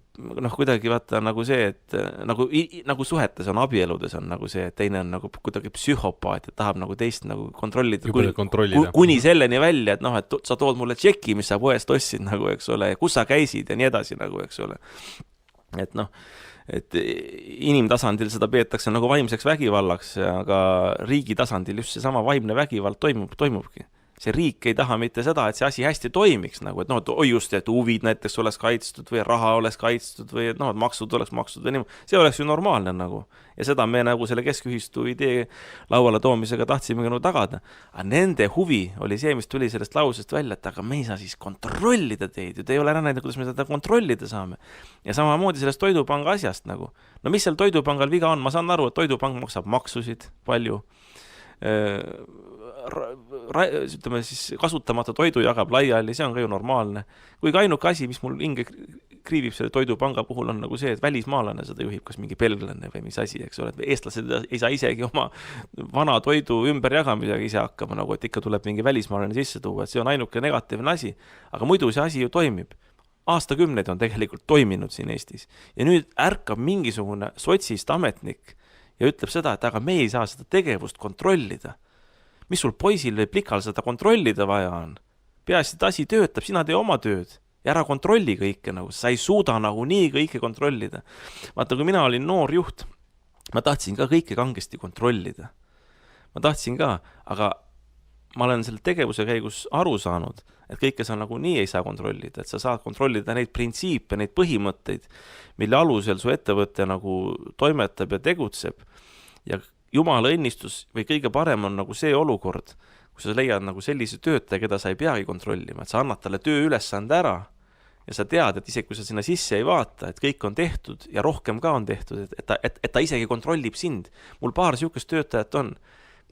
kuidagi vaata nagu see, et nagu suhetes on, abieludes on nagu see, et teine on nagu kuidagi psühhopaat ja tahab nagu teist nagu kontrollida, kuni selleni välja, et et sa tood mulle tšeki, mis sa poest ostsid nagu, eks ole, ja kus sa käisid ja nii edasi nagu, eks ole. Et et inimtasandil seda peetakse nagu vaimseks vägivallaks, aga riigi tasandil just seesama vaimne vägivald toimubki. See riik ei taha mitte seda, et see asi hästi toimiks nagu, et et just, et huvid näiteks oleks kaitstud või raha oleks kaitstud või et maksud oleks makstud või niimoodi. See oleks ju normaalne nagu. Ja seda me nagu selle keskühistu idee lauale toomisega tahtsime nagu tagada. Aga nende huvi oli see, mis tuli sellest lausest välja, et aga me ei saa siis kontrollida teid. Te ei ole ära näinud, kuidas me seda kontrollida saame. Ja samamoodi sellest Toidupanga asjast nagu. Mis seal Toidupangal viga on? Ma saan aru, et Toidupank maksab maksusid palju. Ütleme siis kasutamata toidu jagab laiali, see on ka ju normaalne. Kuigi ainuke asi, mis mul hinge kriivib selle Toidupanga puhul on nagu see, et välismaalane seda juhib, kas mingi belglane või mis asi, eks ole, et eestlased ei saa isegi oma vana toidu ümberjagamisega ise hakkama, nagu et ikka tuleb mingi välismaalane sisse tuua, et see on ainuke negatiivne asi, aga muidu see asi ju toimib. Aastakümneid on tegelikult toiminud siin Eestis ja nüüd ärkab mingisugune sotsist ametnik ja ütleb seda, et aga me ei saa seda tegevust kontrollida. Mis sul poisil või plikal seda kontrollida vaja on? Peaasi, et asi töötab, sina tee oma tööd ja ära kontrolli kõike nagu, sa ei suuda nagu nii kõike kontrollida. Vaata, kui mina olin noor juht, ma tahtsin ka kõike kangesti kontrollida. Ma tahtsin ka, aga ma olen selle tegevuse käigus aru saanud, et kõike sa nagu nii ei saa kontrollida, et sa saad kontrollida neid printsiipe, neid põhimõtteid, mille alusel su ettevõte nagu toimetab ja tegutseb. Ja jumala õnnistus või kõige parem on nagu see olukord, kui sa leiad nagu sellise töötaja, keda sa ei peagi kontrollima, et sa annad talle tööülesande ära ja sa tead, et isegi kui sa sinna sisse ei vaata, et kõik on tehtud ja rohkem ka on tehtud, et ta isegi kontrollib sind. Mul paar sihukest töötajat on.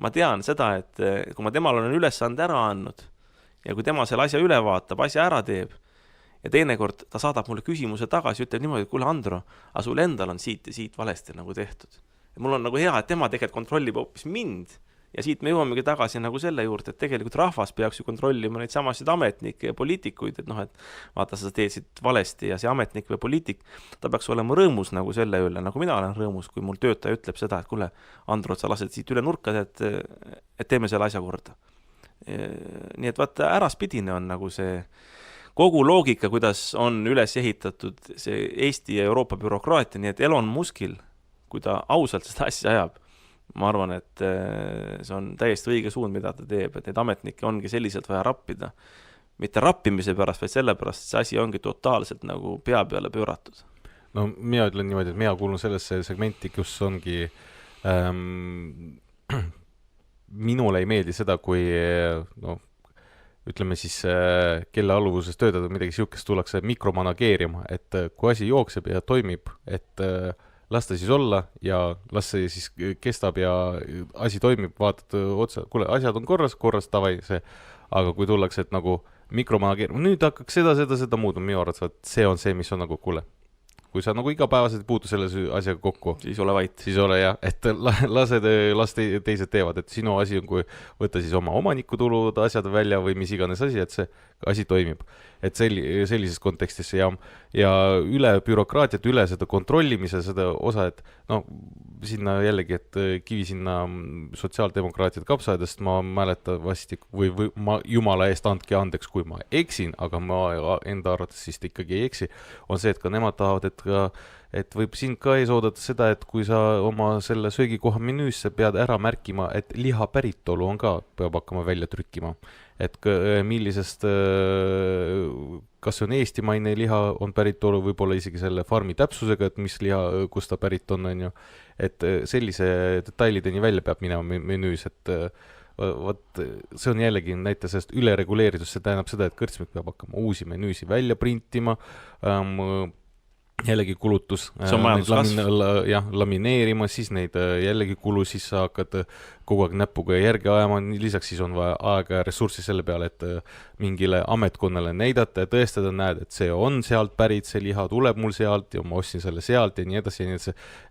Ma tean seda, et kui ma temal olen ülesande ära andnud ja kui tema selle asja üle vaatab, asja ära teeb ja teinekord ta saadab mulle küsimuse tagasi, ütleb niimoodi, et kuule Andro, aga sul endal on siit ja siit valesti nagu tehtud. Ja mul on nagu hea, et tema tegelikult kontrollib hoopis mind ja siit me jõuamegi tagasi nagu selle juurde, et tegelikult rahvas peaks ju kontrollima neid samasid ametnikke ja poliitikuid, et et vaata, sa teed siit valesti ja see ametnik või poliitik, ta peaks olema rõõmus nagu selle üle, nagu mina olen rõõmus, kui mul töötaja ütleb seda, et kuule, Andro, sa lased siit üle nurka, et teeme selle asja korda. Nii et vaata, äraspidine on nagu see kogu loogika, kuidas on üles ehitatud see Eesti ja Euroopa bürokraatia, nii et Elon Muskil, kui ta ausalt seda asja ajab, ma arvan, et see on täiesti õige suund, mida ta teeb, et need ametnikke ongi selliselt vaja rappida. Mitte rappimise pärast, vaid selle pärast, et see asi ongi totaalselt nagu pea peale pööratud. No mina ütlen niimoodi, et mina kuulun sellesse segmenti, kus ongi minule ei meeldi seda, kui ütleme siis, kelle alluvuses töötada midagi sihukest tullakse mikromanageerima, et kui asi jookseb ja toimib, et las ta siis olla ja las see siis kestab ja asi toimib, vaatad otsa, kuule, asjad on korras tavai see, aga kui tullakse, et nagu mikromanageerima, nüüd hakkaks seda muuta, minu arvates, see on see, mis on nagu, kuule, kui sa nagu igapäevaselt ei puutu selle asjaga kokku, siis ole vait. Siis ole jah, et las teised teevad, et sinu asi on, kui võtta siis oma omanikutulud, asjad välja või mis iganes asi, et see asi toimib. Et sellises kontekstis ja üle bürokraatiat, üle seda kontrollimise, seda osa, et sinna jällegi, et kivi sinna sotsiaaldemokraatide kapsaedest ma mäletavasti või ma jumala eest andke andeks, kui ma eksin, aga ma enda arvates siis ikkagi ei eksi, on see, et ka nemad tahavad, et võib sind ka ees oodata seda, et kui sa oma selle söögikoha menüüsse pead ära märkima, et liha päritolu on ka, peab hakkama välja trükkima. Et millisest, kas see on eestimaine liha on päritolu, võib-olla isegi selle farmi täpsusega, et mis liha, kus ta pärit on ju. Et sellise detailideni välja peab minema menüüs, et see on jällegi näite sellest ülereguleeritus, see tähendab seda, et kõrtsmik peab hakkama uusi menüüsi välja printima, jällegi kulutus, lamineerima, siis neid jällegi kulu, siis sa hakkad kogu aeg näpuga järgi ajama, lisaks siis on vaja aega ja ressurssi selle peale, et mingile ametkonnale näidata ja tõestada, näed, et see on sealt pärit, see liha tuleb mul sealt ja ma ostsin selle sealt ja nii edasi,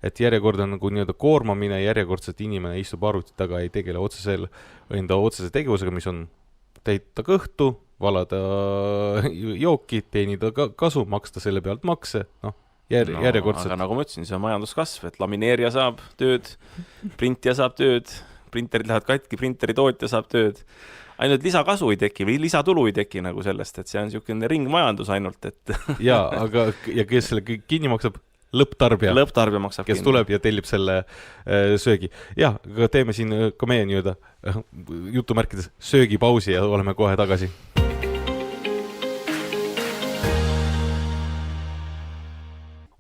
et järjekord on nagu nii-öelda koormamine, järjekordselt inimene istub arvuti taga, ei tegele otsese tegevusega, mis on täita kõhtu, valada jooki, teenida kasu, maksta selle pealt makse, järjekordselt. Aga nagu ma ütlesin, see on majanduskasv, et lamineerija saab tööd, printija saab tööd, printerid lähevad katki, printeri tootja saab tööd. Ainult lisakasu ei teki või lisatulu ei teki nagu sellest, et see on niisugune ringmajandus ainult, et ja kes selle kinni maksab? Lõpptarbija maksab kes kinni. Tuleb ja tellib selle söögi. Ja, aga teeme siin ka meie nii-öelda jutumärkides söögipausi ja oleme kohe tagasi.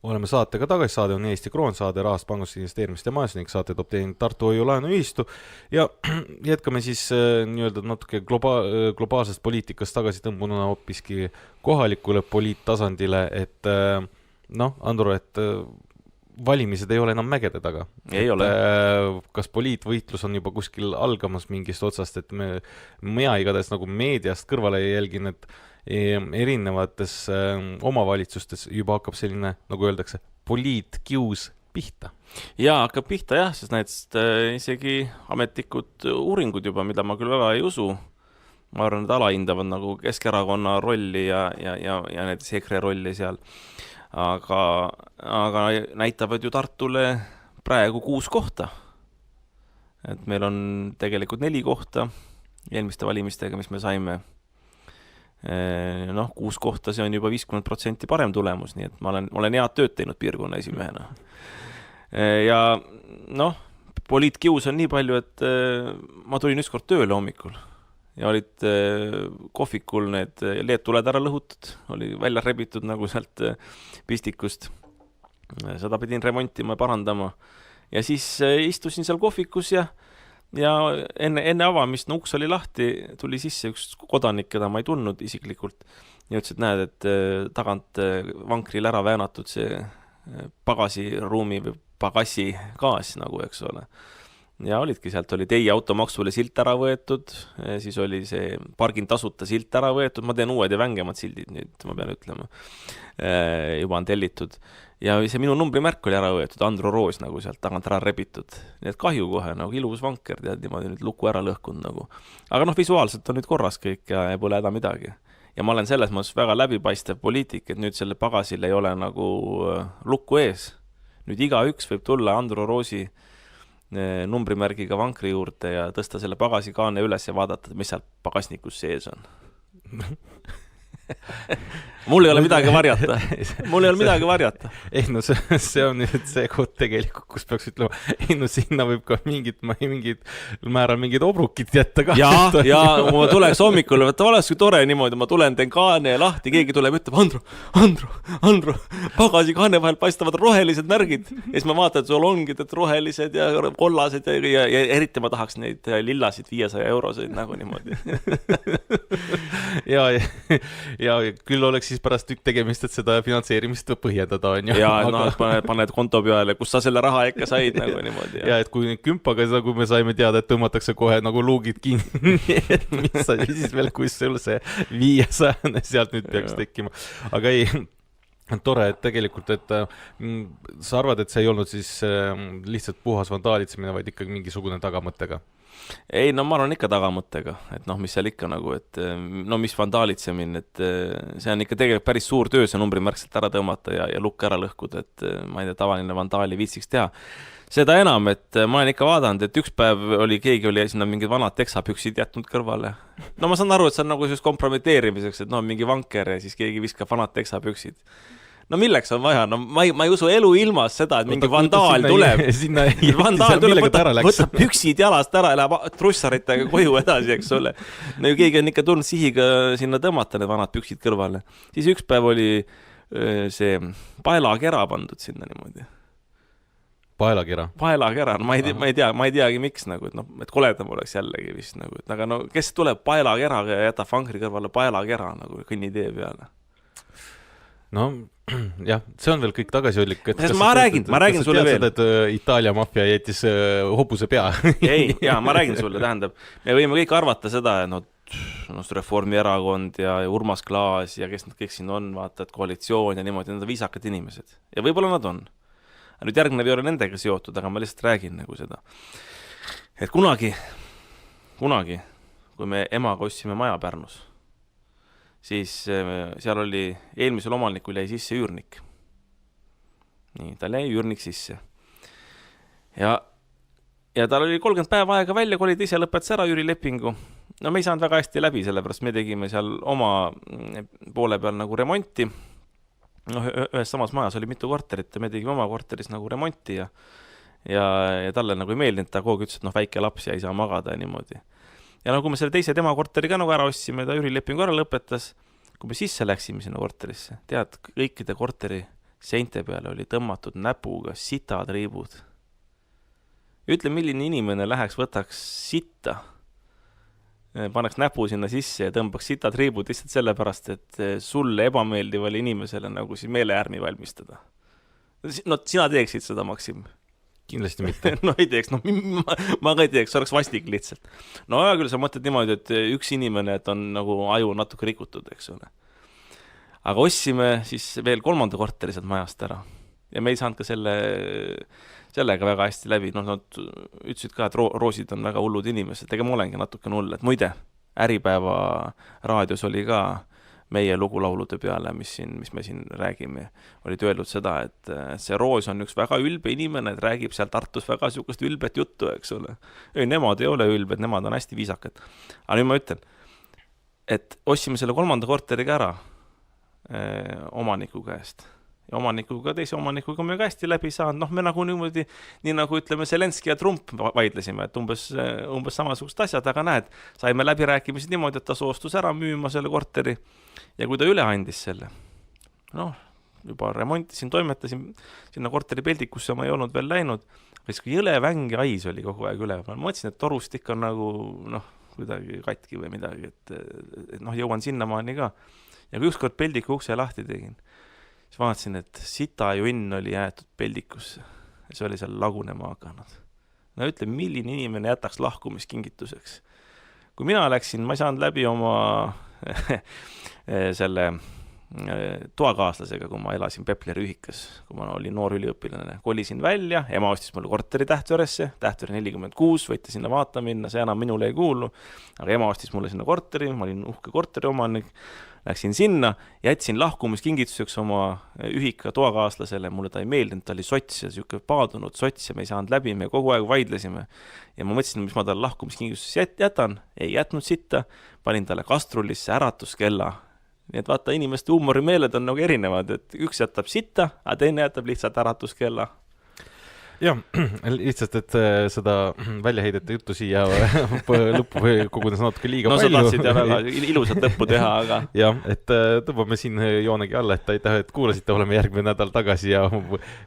Oleme saatega tagasi, saade on Eesti Kroon, saade rahast pangust investeerimist ja majas ning saate toob teinud Tartu Hoiu laenuühistu ja jätkame siis nii-öelda natuke globaalsest poliitikast tagasi tõmbununa hoopiski kohalikule poliittasandile, et Andro, et valimised ei ole enam mägede taga. Ei ole. Kas poliitvõitlus on juba kuskil algamas mingist otsast, et mina igatahes nagu meediast kõrvale jälgin, et erinevates omavalitsustes juba hakkab selline, nagu öeldakse, poliitkius pihta. Jaa, hakkab pihta jah, sest näiteks isegi ametlikud uuringud juba, mida ma küll väga ei usu, ma arvan, et alahindavad nagu Keskerakonna rolli ja näiteks EKRE rolli seal, aga näitavad ju Tartule praegu 6 kohta. Et meil on tegelikult 4 kohta eelmiste valimistega, mis me saime. 6 kohta, see on juba 50% parem tulemus, nii et ma olen head tööd teinud piirkonna esimehena. Ja poliitkius on nii palju, et ma tulin ükskord tööle hommikul ja olid kohvikul need LED-tuled ära lõhutud, oli välja rebitud nagu sealt pistikust. Seda pidin remontima ja parandama. Ja siis istusin seal kohvikus ja enne avamist, uks oli lahti, tuli sisse üks kodanik, keda ma ei tundnud isiklikult. Ja ütles, et näed, et tagant vankril ära väänatud see pagasiruumi või pagassi gaas, nagu, eks ole. Ja olidki, sealt oli teie automaksule silt ära võetud, siis oli see pargin tasuta silt ära võetud, ma teen uued ja vängemad sildid nüüd, ma pean ütlema, juba on tellitud. Ja see minu numbrimärk oli ära võetud, Andro Roos nagu sealt tagant ära rebitud. Nii et kahju kohe, nagu ilus vanker, tead niimoodi nüüd luku ära lõhkunud nagu. Aga visuaalselt on nüüd korras kõik ja pole häda midagi. Ja ma olen selles mõttes väga läbipaistev poliitik, et nüüd selle pagasil ei ole nagu lukku ees. Nüüd igaüks võib tulla Andro Roosi numbrimärgiga vankri juurde ja tõsta selle pagasikaane üles ja vaadata, mis seal pagasnikus sees on. Mul ei ole midagi varjata. Ei, see on nüüd see koht tegelikult, kus peaks ütlema, sinna võib ka mingid määral mingid obrukid jätta ka. Ja ma tuleks hommikul, võtta valesku tore niimoodi, ma tulen, teen kaane lahti, keegi tuleb, ütleb, Andro, pagasi kaane vahel paistavad rohelised märgid. Ja siis ma vaatan, et sul ongi rohelised ja kollased ja eriti ma tahaks neid lillasid 500 euroseid nagu niimoodi. Ja küll oleks siis pärast tükk tegemist, et seda finantseerimist põhjendada on. Ja paned konto peale, kus sa selle raha ikka said nagu niimoodi. Ja et kui kümpaga, kui me saime teada, et tõmmatakse kohe nagu luugid kinni, et mis sa siis veel, kui sul see 500 sealt nüüd peaks tekkima. Aga ei, tore, et tegelikult, et sa arvad, et see ei olnud siis lihtsalt puhas vandaalitsemine, vaid ikkagi mingisugune tagamõttega? Ei, ma arvan ikka tagamõttega, et mis seal ikka nagu, et mis vandaalitsemine, et see on ikka tegelikult päris suur töö see numbrimärkselt ära tõmmata ja lukk ära lõhkuda, et ma ei tea, tavaline vandaali viitsiks teha. Seda enam, et ma olen ikka vaadanud, et üks päev keegi oli sinna mingid vanad teksapüksid jätnud kõrvale. Ma saan aru, et see on nagu kompromiteerimiseks, et mingi vanker ja siis keegi viskab vanad teksapüksid. Milleks on vaja? Ma ei usu elu ilmas seda, et mingi vandaal tuleb. Vandaal tuleb, võtab püksid jalast ära ja läheb trussaritega koju edasi, eks ole. Keegi on ikka tulnud sihiga sinna tõmmata need vanad püksid kõrvale. Siis üks päev oli see paelakera pandud sinna niimoodi. Paelakera? Paelakera, ma ei teagi miks, et koledam oleks jällegi vist. Aga kes tuleb paelakeraga ja jätab vankri kõrvale paelakera kõnnitee peale? Jah, see on veel kõik tagasihoidlik. Ma räägin sulle veel. Et Itaalia maffia jättis hobuse pea. Ei, ma räägin sulle, tähendab. Me võime kõik arvata seda, et Reformierakond ja Urmas Klaas ja kes nad kõik siin on, vaata, et koalitsioon ja niimoodi, need on viisakad inimesed. Ja võib-olla nad on. Nüüd järgnev ei ole nendega seotud, aga ma lihtsalt räägin nagu seda. Et kunagi, kui kui me emaga ostsime maja Pärnus, siis seal oli, eelmisel omanikul jäi sisse üürnik. Nii, tal jäi üürnik sisse. Ja tal oli 30 päeva aega välja kolida, ise lõpetas ära üürilepingu. No me ei saanud väga hästi läbi, sellepärast me tegime seal oma poole peal nagu remonti. No, ühes samas majas oli mitu korterit ja me tegime oma korteris nagu remonti ja talle nagu ei meeldinud, ta kogu ütles, et väike laps ja ei saa magada ja niimoodi. Ja nagu me selle teise tema korteri ka nagu ära ostsime, ta üürilepingu ära lõpetas, kui me sisse läksime sinna korterisse, tead, kõikide korteri seinte peale oli tõmmatud näpuga sitad riibud. Ütle, milline inimene läheks, võtaks sitta, paneks näpu sinna sisse ja tõmbaks sitad riibud lihtsalt sellepärast, et sulle ebameeldivale inimesele nagu siis meeleärmi valmistada. No sina teeksid seda, Maksim? Kindlasti mitte. No ei teeks, ma ka ei teeks, oleks vastik lihtsalt. No ja küll sa mõtled niimoodi, et üks inimene, et on nagu aju natuke rikutud, eks ole. Aga ostsime siis veel 3. korteri sealt majast ära. Ja me ei saanud ka sellega väga hästi läbi. Nad ütlesid ka, et roosid on väga hullud inimesed. Ega ma olengi natuke null. Et muide, Äripäeva raadios oli ka meie lugulaulude peale, mis me siin räägime, olid öeldud seda, et see Roos on üks väga ülbe inimene, et räägib seal Tartus väga sihukest ülbet juttu, eks ole. Ei, nemad ei ole ülbed, nemad on hästi viisakad. Aga nüüd ma ütlen, et ostsime selle 3. korteriga ära omaniku käest. Ja omanikuga, teise omanikuga me ka hästi läbi saanud. Me nagu niimoodi, nii nagu ütleme, Zelenski ja Trump vaidlesime, et umbes samasugust asjad, aga näed, saime läbirääkimised niimoodi, et ta soostus ära müüma selle korteri ja kui ta üle andis selle, juba remontisin, toimetasin sinna korteri peldikusse, ma ei olnud veel läinud, aga siis kui jõle väng ja ais oli kogu aeg üle, ma mõtlesin, et torust ikka nagu, kuidagi katki või midagi, et jõuan sinnamaani ka. Ja kui ükskord peldiku ukse lahti tegin, siis vaatasin, et sita junn oli jäetud peldikusse ja see oli seal lagunema hakanud. No ütle, milline inimene jätaks lahkumiskingituseks. Kui mina läksin, ma ei saanud läbi oma selle toakaaslasega, kui ma elasin Pepleri ühikas, kui ma olin noor üliõpilane. Kolisin välja, ema ostis mulle korteri Tähtveresse, Tähtver 46, võite sinna vaata minna, see enam minule ei kuulu, aga ema ostis mulle sinna korteri, ma olin uhke korteri omanik, läksin sinna, jätsin lahkumiskingituseks oma ühika toakaaslasele, mulle ta ei meeldinud, ta oli sots ja siuke paadunud sots ja me ei saanud läbi, me kogu aeg vaidlesime ja ma mõtlesin, mis ma talle lahkumiskingituseks jätan, ei jätnud sitta, panin talle kastrulisse äratuskella. Nii et vaata, inimeste huumorimeeled on nagu erinevad, et üks jätab sitta, aga teine jätab lihtsalt äratuskella. Jah, lihtsalt, et seda väljaheidete juttu siia lõppu kogunes natuke liiga palju. Sa tahtsid ja väga ilusat lõppu teha, aga... Jah, et tõmbame siin joonegi alla, et aitäh, et kuulasite, oleme järgmine nädal tagasi ja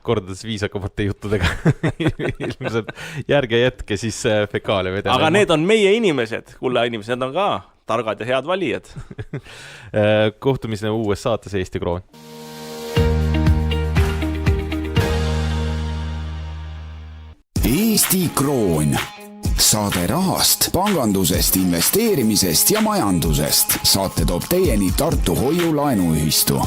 kordades viisakamate juttudega. Ilmselt järge jätke siis fekaalia vedele. Aga need on meie inimesed, kulla inimesed, need on ka targad ja head valijad. Kohtumisena uues saates Eesti Kroon. Eesti Kroon. Saade rahast, pangandusest, investeerimisest ja majandusest. Saate toob teieni Tartu Hoiu-laenuühistu.